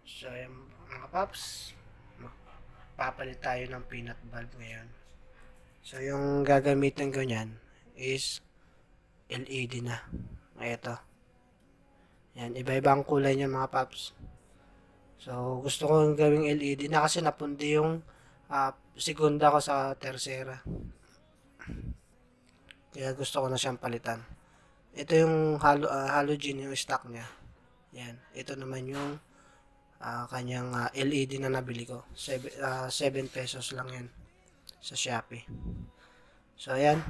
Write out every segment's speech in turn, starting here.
So, yung mga paps, papalit tayo ng peanut bulb ngayon. So, yung gagamitin ko niyan is LED na. Ito. Yan, iba-iba ang kulay niya mga paps. So, gusto ko gawing LED na kasi napundi yung segunda ko sa tercera. Kaya gusto ko na siyang palitan. Ito yung halogen yung stock niya. Yan. Ito naman yung kanyang LED na nabili ko. 7 pesos lang yan sa Shopee. So, ayan.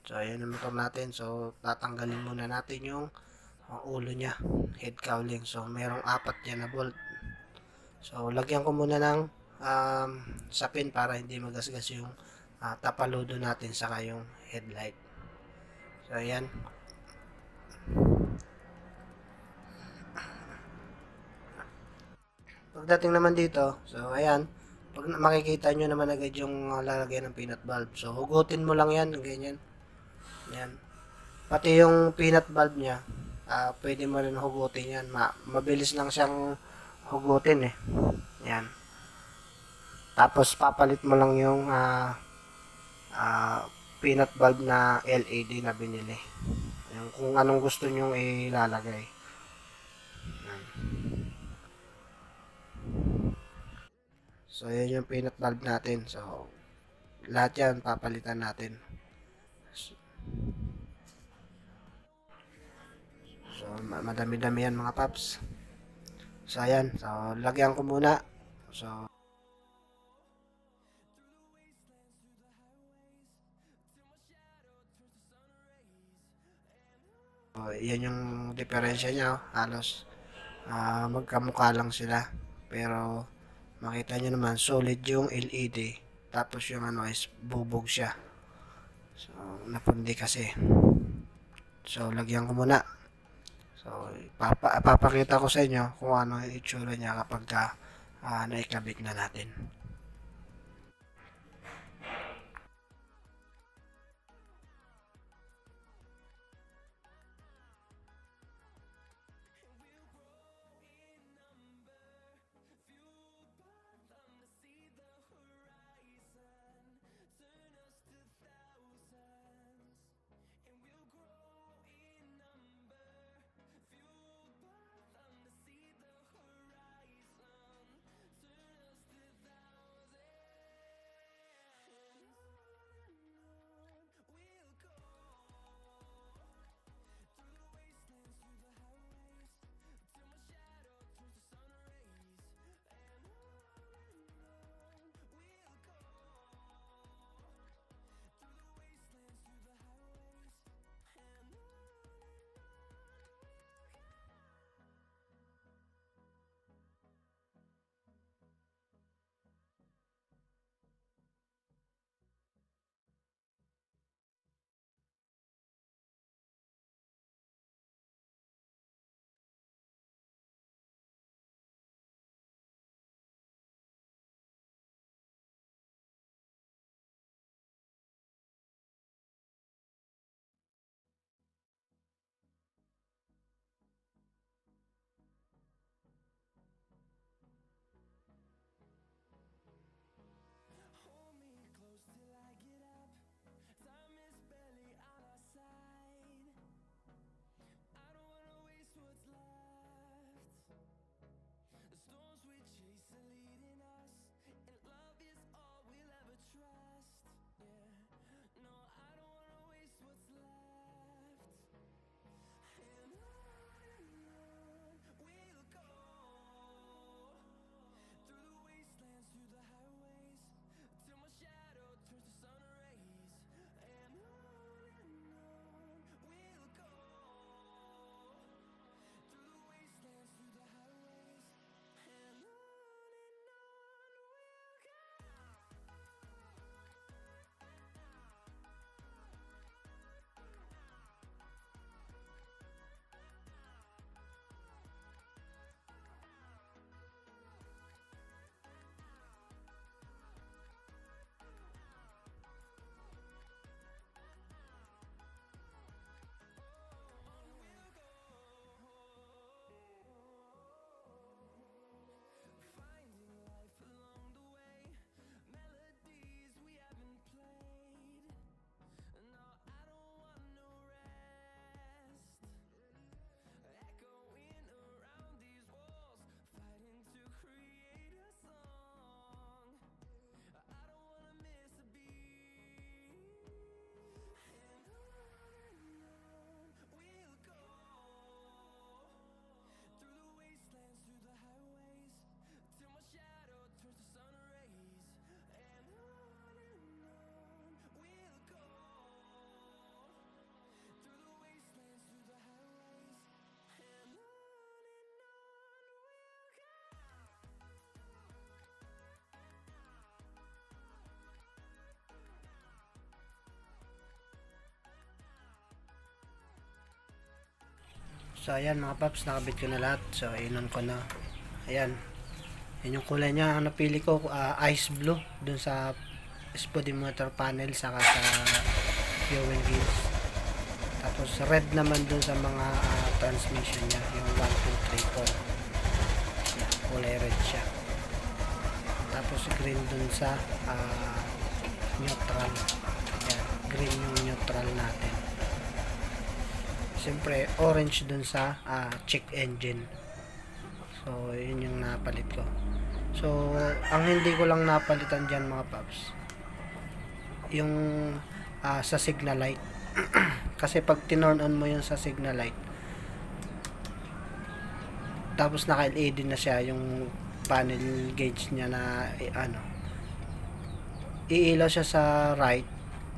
So, ayan yung motor natin. So, tatanggalin muna natin yung ulo niya. Head cowling. So, merong 4 dyan na bolt. So, lagyan ko muna ng sapin para hindi magasgas yung tapaludo natin saka yung headlight. So, ayan. Pagdating naman dito, so, ayan. Pag makikita nyo naman agad yung lalagyan ng peanut bulb. So, hugutin mo lang yan. Ganyan. Yan. Pati yung peanut bulb niya, pwede mo rin hugutin yan. Mabilis lang siyang hugutin eh. Yan. Tapos, papalit mo lang yung peanut bulb na LED na binili. Yung kung anong gusto nyong ilalagay. Yan. So, yan yung peanut bulb natin. So, lahat yan papalitan natin. So, madami-dami yan mga paps. So, ayan. So, lagyan ko muna. So, yan yung diferensya niya. Halos magkamukha lang sila. Pero, makita nyo naman, solid yung LED. Tapos yung ano is bubog siya. So, napundi kasi. So, lagyan ko muna. So, papakita ko sa inyo kung ano yung itsura niya kapag naikabit na natin. So ayan mga paps, nakabit ko na lahat. So inon ko na. Ayan. Yan yung kulay niya. Ang napili ko ice blue dun sa speedometer panel saka sa fuel gauge. Tapos red naman dun sa mga transmission niya, yung 1, 2, 3, 4. Yan, kulay red siya. Tapos green dun sa neutral. Yan, green yung neutral natin. Siyempre orange dun sa check engine. So yun yung napalit ko. So ang hindi ko lang napalitan dyan mga paps, yung sa signal light. Kasi pag tinorn on mo yun sa signal light, tapos naka LED na siya, yung panel gauge niya na iilaw siya sa right,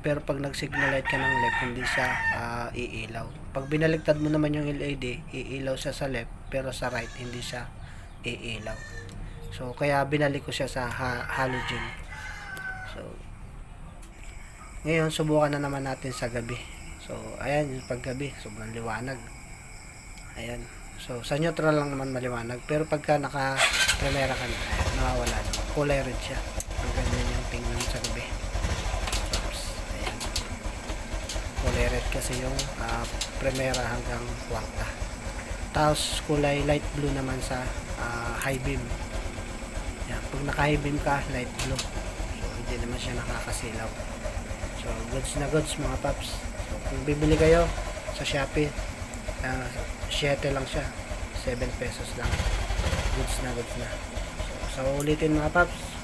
pero pag nag signal light ka ng left, hindi siya iilaw. Pag binaligtad mo naman yung LED, iilaw siya sa left, pero sa right hindi siya iilaw. So kaya binalik ko siya sa halogen. So ngayon subukan na naman natin sa gabi. So ayan, yung paggabi sobrang liwanag. Ayan. So sa neutral lang naman maliwanag, pero pagka naka primera ka na, nawawala naman. Kulay red siya. Ang ganda yung tingnan sa gabi. Oops. Ayan. Kulay red kasi yung primera hanggang kwarta. Tapos kulay light blue naman sa high beam. Ayan. Pag naka high beam ka, light blue. So hindi naman siya nakakasilaw. So goods na goods mga paps. So kung bibili kayo sa Shopee, 7 lang siya, 7 pesos lang. Goods na goods na. So ulitin mga paps,